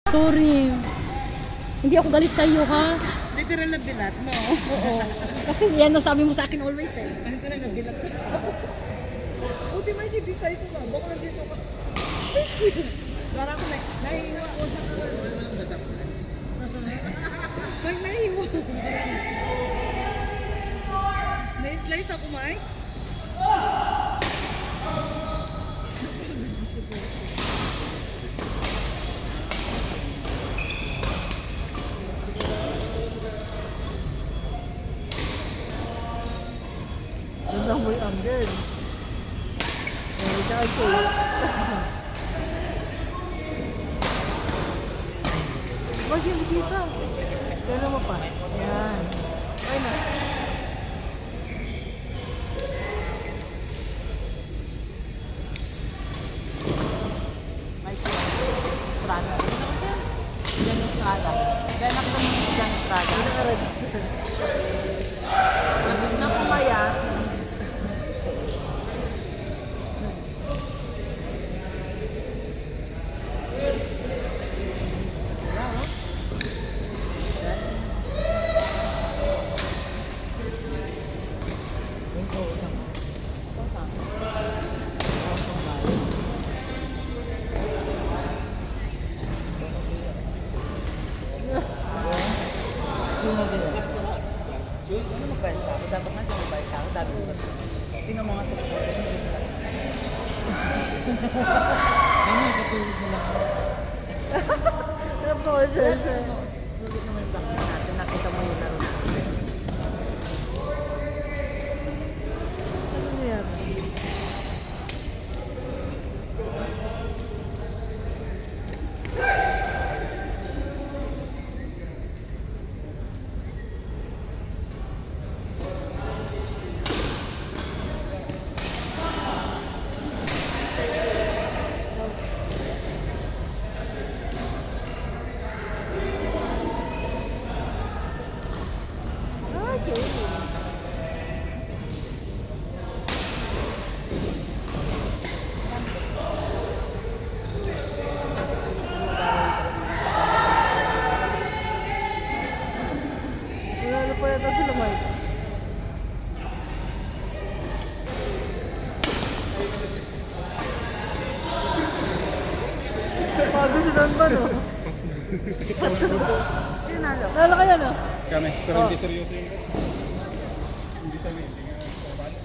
Sorry. Hindi ako galit sa iyo, ha? Literal na bilat, no? Oo. Kasi yan ang sabi mo sa akin always, eh. Literal na bilat. Buti may hindi sa ito ba? Baka nandito ka. Para ako nahihiwa ko sa kawan. Walang datap. May nahihiwa. Nai-slice ako, Mike? Ganda mo yung angle. Ikaw ito. Wag yung kita. Gano mo pa. Yan. Ay na. Estrada. Yan Estrada. Ganak ka naman si Jan Estrada. Na pumayat. Sino din? Juice? Ano magbayad sa akin? Dapat nga siya magbayad sa akin. Dami ko kasi. Tingnan mo nga sa mga. Sana katulog mo lang. Ano po siya? Sulit naman yung back natin. Nakita mo yung laro natin. Ano niya? Wala pa yata sila, Mike. Bago si Don ba, no? Pas na. Sinalo. Nalo kayo, no? Kami, pero hindi seryoso yung match. Hindi sabi, hindi nga pabalo.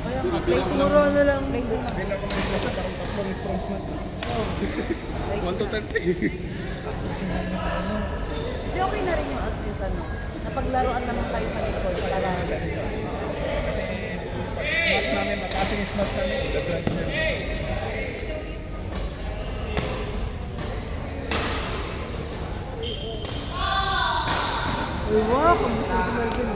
Kaya nga, siguro ano lang. Bilang ko na siya, parang tatlong strong smash. 1 to 30. Hindi okay na rin yung at ano. Napaglaruan naman kayo sa Nicol. Kasi pag smash namin, makasing smash namin, the-drive niya. Uy, wow, kamusta si Melvin?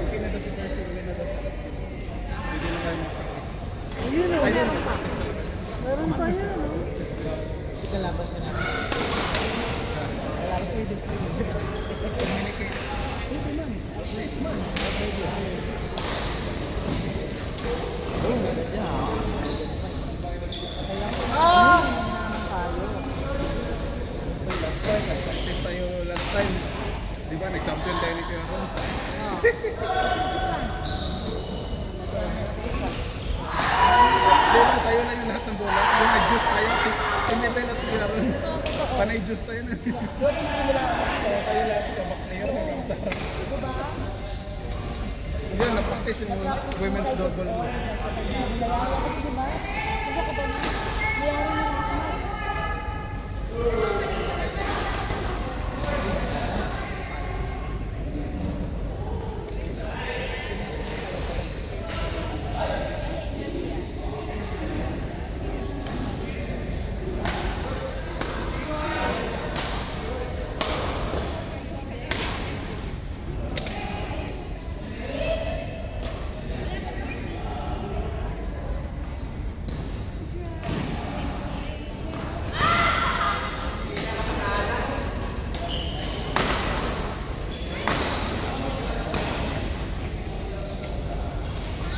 Okay na daw si Percy, uwi na daw sa last game. Hindi na kayo makasakits. Ayun, Ay, meron pa. practice talaga. Meron pa yan, no? Ikalaban ka natin. Wala ko pwede. Communicate. Pwede man. Nice man. Last time, nag-practice tayo last time. Di ba, nag-champion tayo ni Kuya Ron. Di ba, sa'yo na yung lahat ng bola. Yung nag-juice tayo, si Mabel at si Kuya Ron. Panay-juice tayo na. Sa'yo lahat ng kabak player, nagkakasara. Hindi, na-practice yung women's double mo.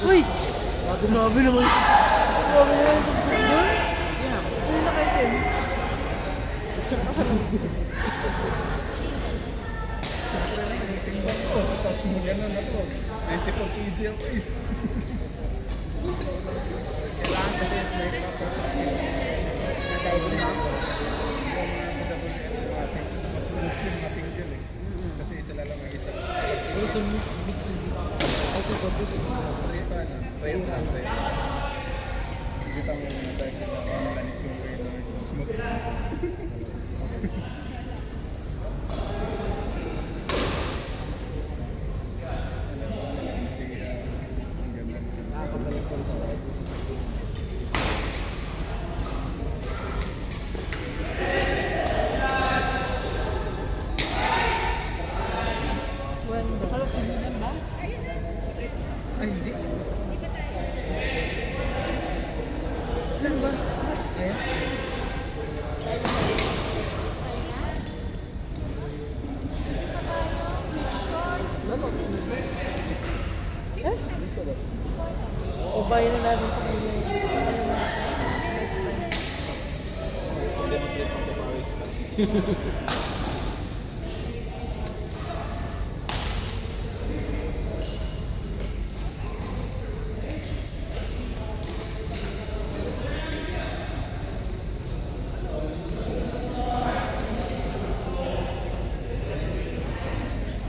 Uy! Grabe naman. Grabe naman yung football. Yeah. Uy, nakaitim. Siyempre lang, nagtimbang ko. Tapos mo ganun ako. 94 kg ako eh. Kailangan kasi may proper practice. Nag-diving na ako. Mas Muslim na single eh. Kasi sila lang ang isa. Also, mix also Trail lang. Hindi tayo mga tayo sila. Malanis yung kayo na smooth. nakakabalik ko rin sila. When the... Halos hindi na ba? Ay, hindi. Ano ba? Ayan. Eh? O bayan na natin sa kanya. Next time. Hindi mo trip ang pawis.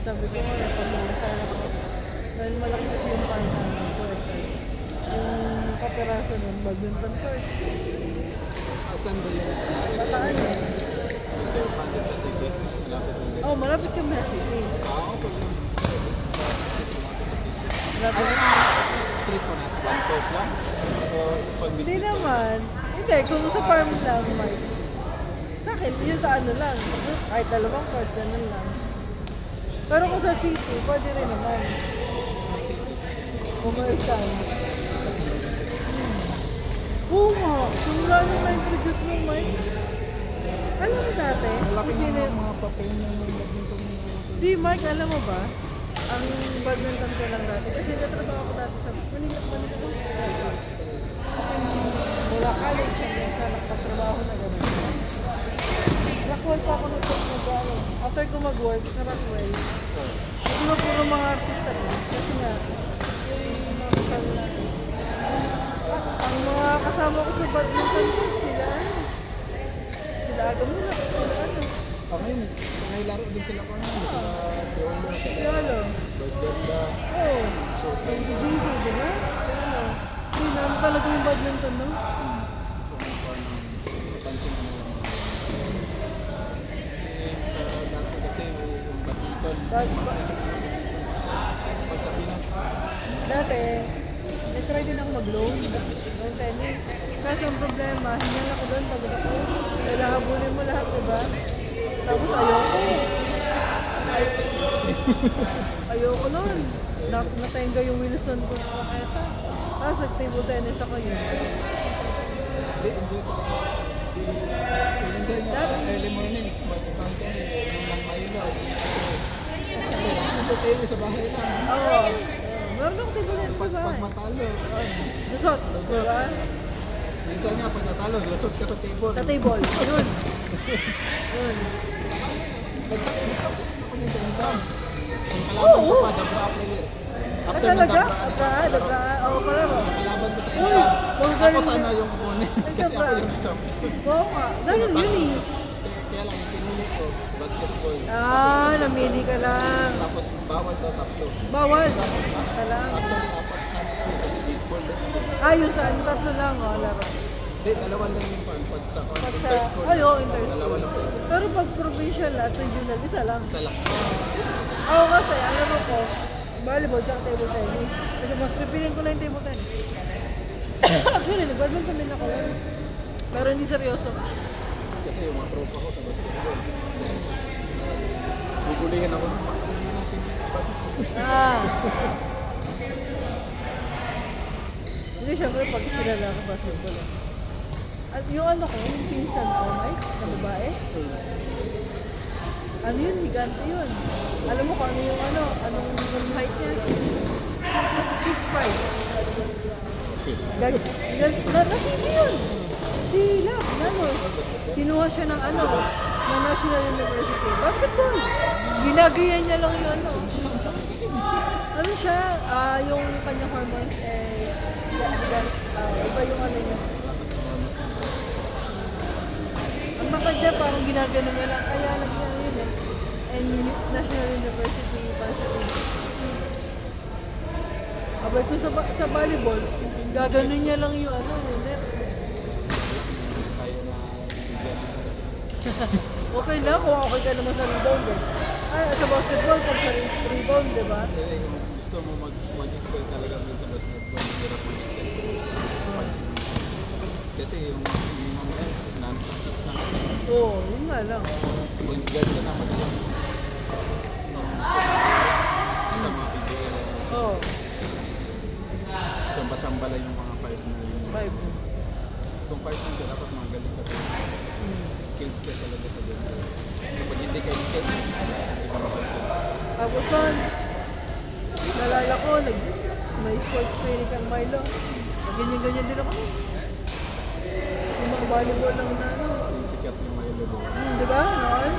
Sabi ko nga, pag-uunta na ako. Dahil malaki kasi yung panta ng court. Yung kaperaso nun, badminton court. Asan ba yun? Bataan eh. So, pandit sa city. Malapit mo din. Oh, malapit kami sa city. Okay. Malapit Trip mo na. One coke lang? O pag Hindi business? naman. Hindi, kung sa farm lang, Mike. Sa akin, yun sa ano lang. Kahit dalawang court, ganun lang. Pero kung sa city, pwede rin naman. Commercial. Oo nga. Simula nung na-introduce mo, Mike. Alam mo dati? Malaki Kasi na mga papel na yung badminton mo. Di, Mike, alam mo ba? Ang badminton ko lang dati. Kasi natrabaho ako dati sa Manila. Mula college hanggang sa nagtatrabaho na gano'n. Rockwell pa ako nag-ano. After ko mag-work sa Rockwell, hindi mo puro mga artista ko. Kasi nga, yung mga kasama natin. Ang mga kasama ko sa badminton ko, sila ano. Sila Agamula. Sila ano. Okay, nailaro din sila ko ano. Sila Piolo. Sila ano. Boys Ganda. Oo. Yung si JJ, di ba? Sila ano. Hindi naman talaga yung badminton, no? Napansin mo naman. Sa dati kasi yung badminton. Pag sa Pinas. Dati, nag-try din ako mag-loan ng tennis. Kaso ang problema, hingal ako doon pag ako. Kailangan habulin mo lahat, diba? Tapos ayoko. Ayoko nun. Natenga yung Wilson ko na kesa. Tapos nag-table tennis ako yun. Hindi, enjoy ko. Enjoy nga. Early morning. Magpupunta ko. Yung lang Milo. Entertain sa bahay lang. Oo. Meron akong table tennis sa Pag bahay. matalo. Lusot, diba? Minsan nga pag natalo, lusot ka sa table. Sa table. Yun. Yun. Nag-champion ako din sa drums. Yung kalaban ko pa, Dabra player. After ng Talaga? Dabra, Dabra. Oo, pala ba? yung kalaban ko sa Uy, drums. ang Ako galing sana niya. yung opponent. Kasi ako yung champion. Oo nga. Ganun yun eh. Kaya lang, pinili ko, basketball. Ah, namili ka lang. Tapos bawal daw tatlo. Bawal. Ka lang. Actually, apat sana lang kasi baseball din. Ayos, ano, tatlo lang, oh, laro. Hindi, dalawa lang yung fan. Pag sa Pag sa, inter-school. ay, oo, Dalawa inter-school. lang pwede. Pero pag provincial at regional, isa lang. Isa lang. Ako kasi, ang laro ko, volleyball tsaka table tennis. Kasi mas pipiliin ko na yung table tennis. Actually, nag-badminton din ako. Pero hindi seryoso. Kasi yung mga tropa ko sa basketball. Gugulingan ako ng Ah. Hindi, syempre pag sila lang ako basketball. At yung ano ko, yung pinsan ko, Mike, na babae. Ano yun, higante yun. Alam mo kung ano yung ano, anong height niya? Nakiki yun. Sila, ano, kinuha siya ng ano, ng National University. Basketball. Ginagayan niya lang yun, ano. Ano siya, yung kanyang hormones, iba yung ano niya. Ang bakit niya, parang ginagano niya lang, kaya lang niya yun eh. And National University, para sa abay ko sa volleyball, gaganon niya lang yung ano, yung net. Okay lang kung okay ka naman sa rebound eh. Ay, sa basketball, pag sa rebound, di ba? Kung gusto mo mag-excel talaga sa basketball, hirap mag-excel. Kasi yung mga nasa 6 na. Oo, yun nga lang. Point guard ka na mag-6. Sa mga PGL. Oo. Tsamba-tsamba lang yung mga 5 na yun. 5. Kung 5 na dapat mga galing ka. Skilled ka talaga ka doon. Kapag hindi ka skilled, hindi ka makagsel. Tapos doon, nalala ko, may sports training kang Milo. Ganyan-ganyan din ako. Yung mga volleyball lang na ano. Sinisikat yung mga ilo doon. Di ba? Noon?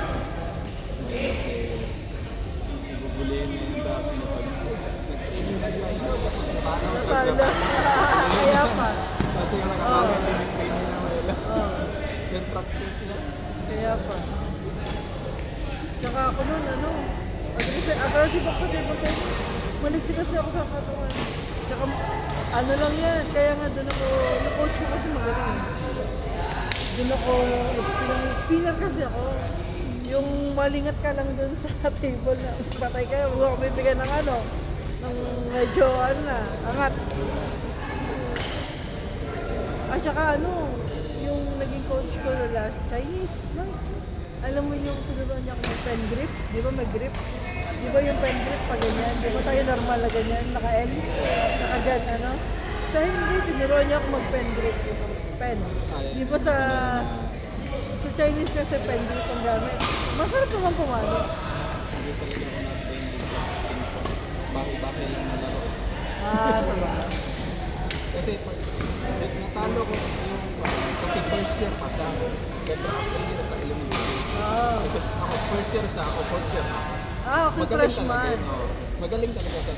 Ibubulihin na yun sa akin. Nag-training na ilo. Paano Natanda. Kaya pa. Kasi yung nakatalo hindi nag-training na mga ilo. Set practice na. Kaya pa. Tsaka ako nun, ano, aggressive ako sa table tennis. Maliksi kasi ako sa katawan. Tsaka, ano lang yan, kaya nga doon ako, yung coach ko kasi magaling. Doon ako, spinner kasi ako. Yung malingat ka lang doon sa table na patay ka, huwag ako bibigyan ng ano, ng medyo, ano na, angat. At saka ano, yung naging coach ko na last, Chinese, no? Alam mo yung tinuruan niya ako ng pen grip, di ba may grip? Di ba yung pen grip pa ganyan? Di ba tayo normal na ganyan, naka-L, naka-gan, ano? Siya hindi, tinuruan niya ako mag-pen grip, pen. Di ba sa Chinese kasi pen grip ang gamit. Masarap naman pumano. Hindi talaga ako na-train din sa ping-pong. Bahay-bahay lang na laro. Diba? Kasi pag natalo ko yung kasi first year pa sa ako. Ganda ako nila sa elementary. Tapos ako first year sa ako, fourth year na. Okay, freshman. Magaling talaga sa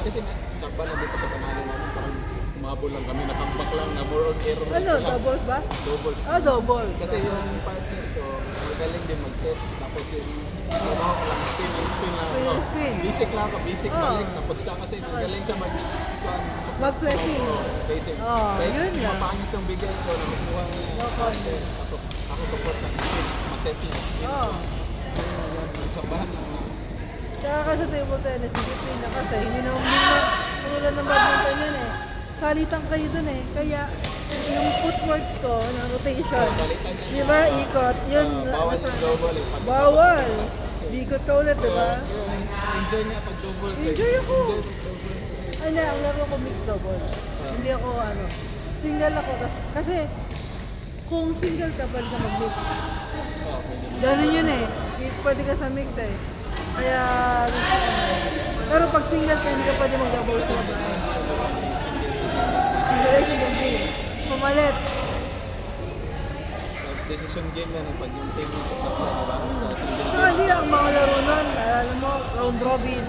kasi tsaba na dito pagkakanalo namin parang umabol lang kami, nakambak lang na more on error. Ano, doubles ba? Doubles. Doubles. Kasi yung partner ko, magaling din mag-set. Tapos yung trabaho ko lang, spin lang. Spin. Basic lang ako, basic balik. Tapos siya kasi magaling siya mag-placing. Placing. Yun lang. Mapangit yung bigay ko, nakukuha niya. Tapos ako support ng spin, maset niya spin. Nagsabahan lang na. Tsaka ka sa table tennis, discipline na kasi hindi na umulan ng badminton yan eh. Salitan kayo dun eh. Kaya yung footworks ko na rotation, di ba ikot, yun. Bawal yung double eh. Bawal. Ikot ka ulit, di ba? Enjoy niya pag double. Enjoy ako. Ay na, ang laro ko mixed double. Hindi ako ano. Single ako. Kasi kung single ka, pwede ka mag-mix. Ganun yun eh. Pwede ka sa mix eh. Kaya, pero pag single ka, hindi ka pwede mag-double sa babae. Single B. Pumalit. Decision game na pag yung team mo tatlo, diba? Sa single Tsaka hindi ang mga laro nun, alam mo, round robin.